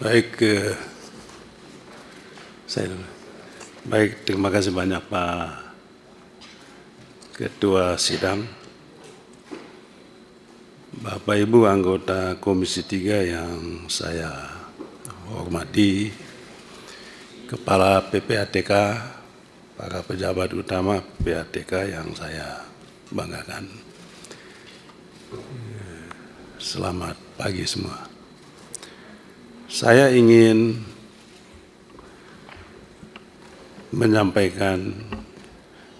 Baik, saya dulu. Baik, terima kasih banyak Pak Ketua Sidang, Bapak Ibu anggota Komisi 3 yang saya hormati, Kepala PPATK, para pejabat utama PPATK yang saya banggakan. Selamat pagi semua. Saya ingin menyampaikan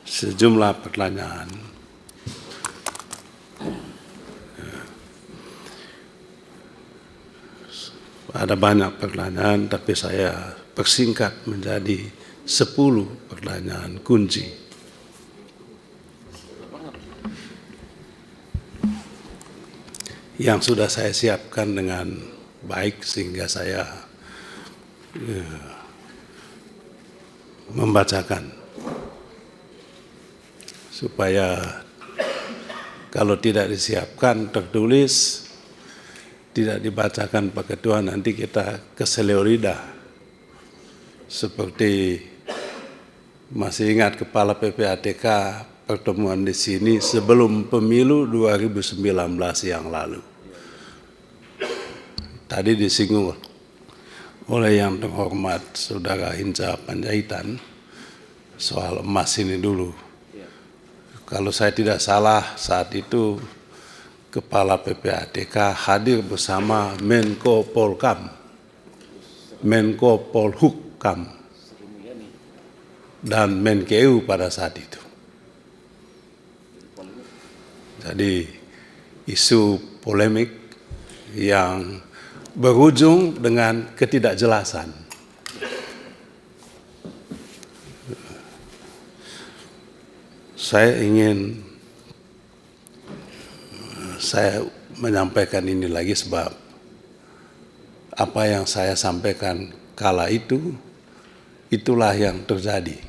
sejumlah pertanyaan. Ada banyak pertanyaan, tapi saya persingkat menjadi 10 pertanyaan kunci. Yang sudah saya siapkan dengan baik sehingga saya membacakan supaya kalau tidak disiapkan tertulis tidak dibacakan Pak Ketua, nanti kita keseleo lidah seperti masih ingat Kepala PPATK pertemuan di sini sebelum pemilu 2019 yang lalu. Tadi disinggung oleh yang terhormat Saudara Hinca Panjaitan soal emas ini dulu. Kalau saya tidak salah saat itu Kepala PPATK hadir bersama Menko Polkam, Menko Polhukam, dan Menkeu pada saat itu. Jadi isu polemik yang berujung dengan ketidakjelasan. Saya menyampaikan ini lagi sebab apa yang saya sampaikan kala itu, itulah yang terjadi.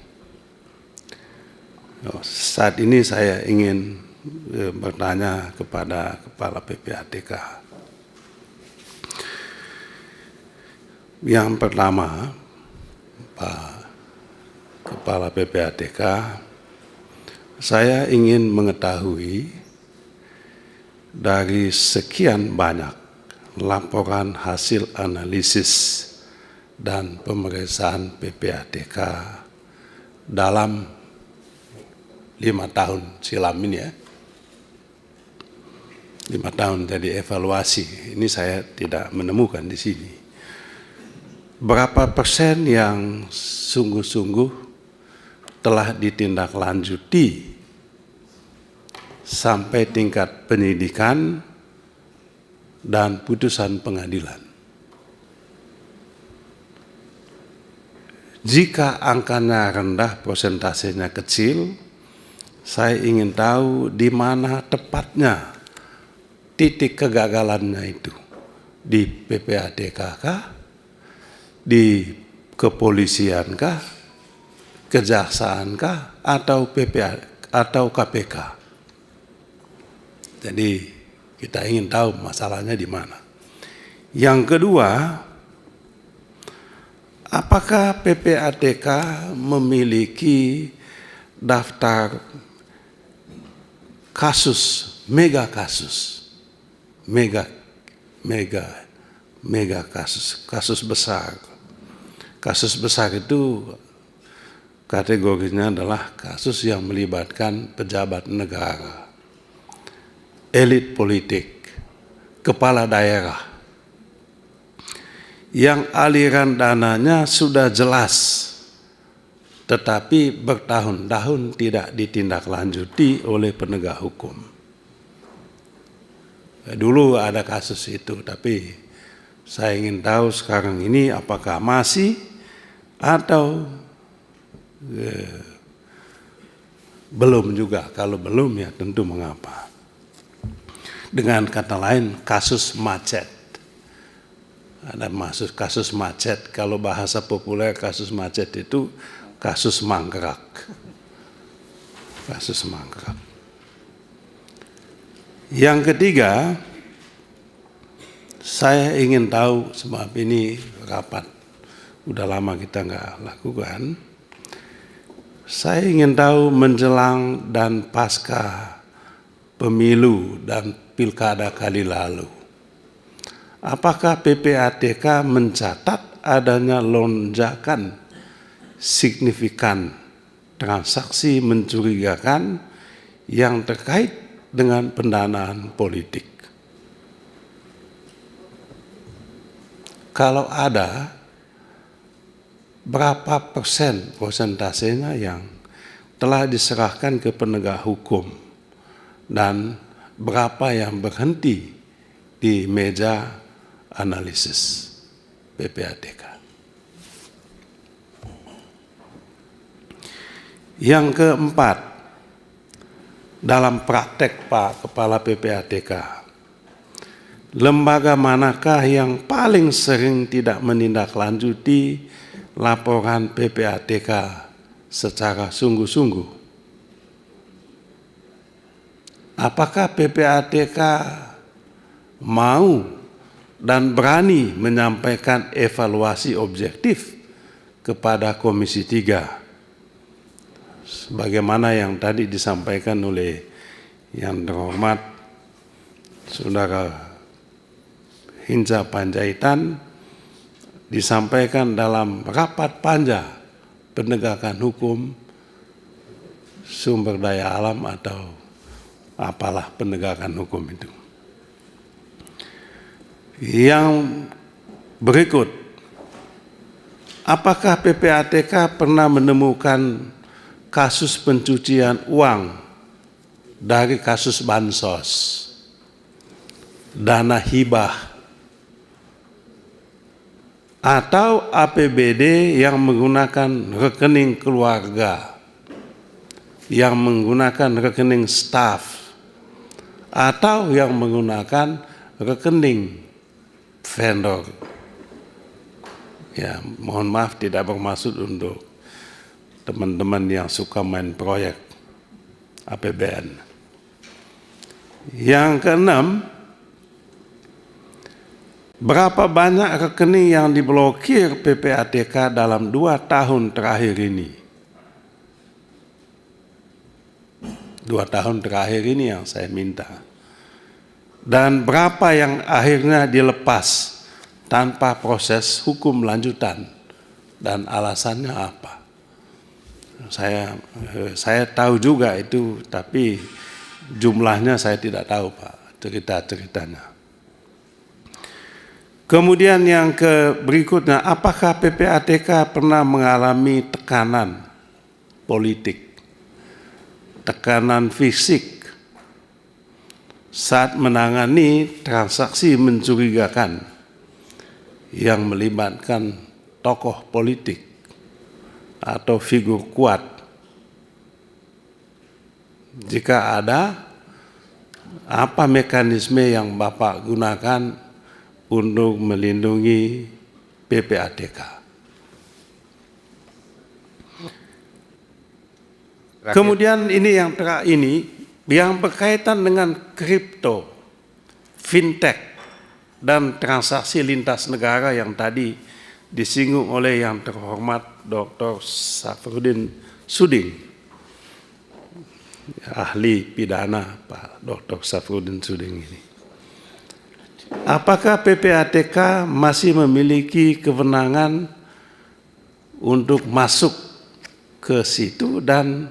Saat ini saya ingin bertanya kepada Kepala PPATK. Yang pertama, Pak Kepala PPATK, saya ingin mengetahui dari sekian banyak laporan hasil analisis dan pemeriksaan PPATK dalam 5 tahun silam ini ya. 5 tahun jadi evaluasi, ini saya tidak menemukan di sini. Berapa persen yang sungguh-sungguh telah ditindaklanjuti sampai tingkat penyidikan dan putusan pengadilan? Jika angkanya rendah, persentasenya kecil, saya ingin tahu di mana tepatnya titik kegagalannya itu. Di PPATK kah? Di kepolisian kah, kejaksaan kah, atau atau KPK. Jadi kita ingin tahu masalahnya di mana. Yang kedua, apakah PPATK memiliki daftar kasus, mega kasus, mega kasus besar. Kasus besar itu kategorinya adalah kasus yang melibatkan pejabat negara, elit politik, kepala daerah, yang aliran dananya sudah jelas, tetapi bertahun-tahun tidak ditindaklanjuti oleh penegak hukum. Dulu ada kasus itu, tapi saya ingin tahu sekarang ini apakah masih atau belum juga. Kalau belum ya tentu mengapa. Dengan kata lain, kasus macet. Ada kasus macet, kalau bahasa populer kasus macet itu kasus mangkrak. Kasus mangkrak. Yang ketiga, Saya ingin tahu, sebab ini rapat udah lama kita nggak lakukan. Saya ingin tahu menjelang dan pasca pemilu dan pilkada kali lalu, apakah PPATK mencatat adanya lonjakan signifikan transaksi mencurigakan yang terkait dengan pendanaan politik? Kalau ada, berapa persentasenya yang telah diserahkan ke penegak hukum dan berapa yang berhenti di meja analisis PPATK? Yang keempat, dalam praktek Pak Kepala PPATK, lembaga manakah yang paling sering tidak menindaklanjuti laporan PPATK secara sungguh-sungguh? Apakah PPATK mau dan berani menyampaikan evaluasi objektif kepada Komisi 3? Sebagaimana yang tadi disampaikan oleh yang terhormat Saudara Hinca Panjaitan, disampaikan dalam rapat panja penegakan hukum sumber daya alam atau apalah penegakan hukum itu. Yang berikut, apakah PPATK pernah menemukan kasus pencucian uang dari kasus bansos, dana hibah, atau APBD yang menggunakan rekening keluarga, yang menggunakan rekening staf, atau yang menggunakan rekening vendor? Ya, mohon maaf, tidak bermaksud untuk teman-teman yang suka main proyek APBN. Yang keenam, berapa banyak rekening yang diblokir PPATK dalam 2 tahun terakhir ini? 2 tahun terakhir ini yang saya minta. Dan berapa yang akhirnya dilepas tanpa proses hukum lanjutan, dan alasannya apa? Saya tahu juga itu, tapi jumlahnya saya tidak tahu, Pak, cerita-ceritanya. Kemudian yang berikutnya, apakah PPATK pernah mengalami tekanan politik, tekanan fisik saat menangani transaksi mencurigakan yang melibatkan tokoh politik atau figur kuat? Jika ada, apa mekanisme yang Bapak gunakan untuk melindungi PPATK? Kemudian ini yang terakhir, ini yang berkaitan dengan kripto, fintech, dan transaksi lintas negara yang tadi disinggung oleh yang terhormat Dr. Safruddin Suding, ahli pidana Pak Dr. Safruddin Suding ini. Apakah PPATK masih memiliki kewenangan untuk masuk ke situ, dan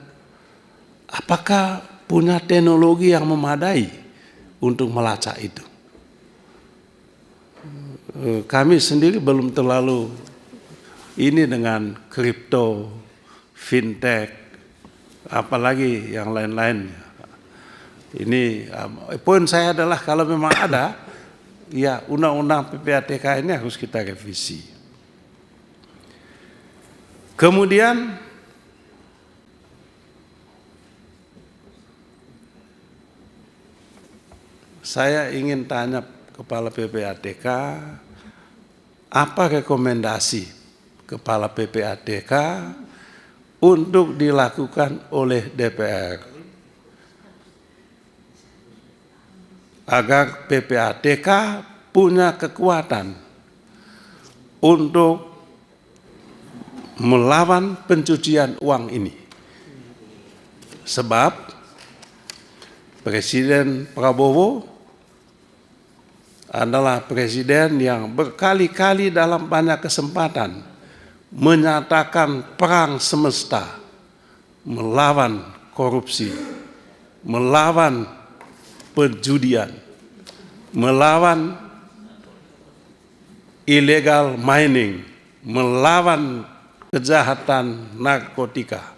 apakah punya teknologi yang memadai untuk melacak itu? Kami sendiri belum terlalu ini dengan kripto, fintech, apalagi yang lain-lain. Ini poin saya adalah kalau memang ada, ya undang-undang PPATK ini harus kita revisi. Kemudian saya ingin tanya Kepala PPATK, apa rekomendasi Kepala PPATK untuk dilakukan oleh DPR agar PPATK punya kekuatan untuk melawan pencucian uang ini. Sebab Presiden Prabowo adalah presiden yang berkali-kali dalam banyak kesempatan menyatakan perang semesta melawan korupsi, melawan perjudian, melawan illegal mining, melawan kejahatan narkotika.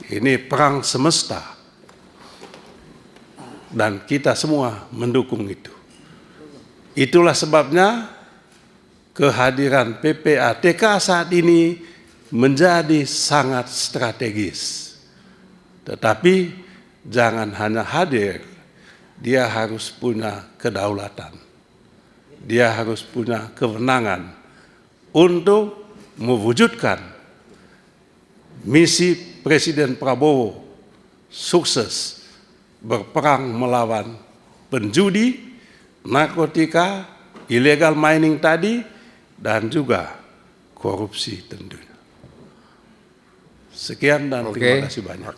Ini perang semesta. Dan kita semua mendukung itu. Itulah sebabnya kehadiran PPATK saat ini menjadi sangat strategis. Tetapi jangan hanya hadir, dia harus punya kedaulatan. Dia harus punya kewenangan untuk mewujudkan misi Presiden Prabowo sukses berperang melawan penjudi, narkotika, illegal mining tadi, dan juga korupsi tentunya. Sekian dan terima kasih banyak.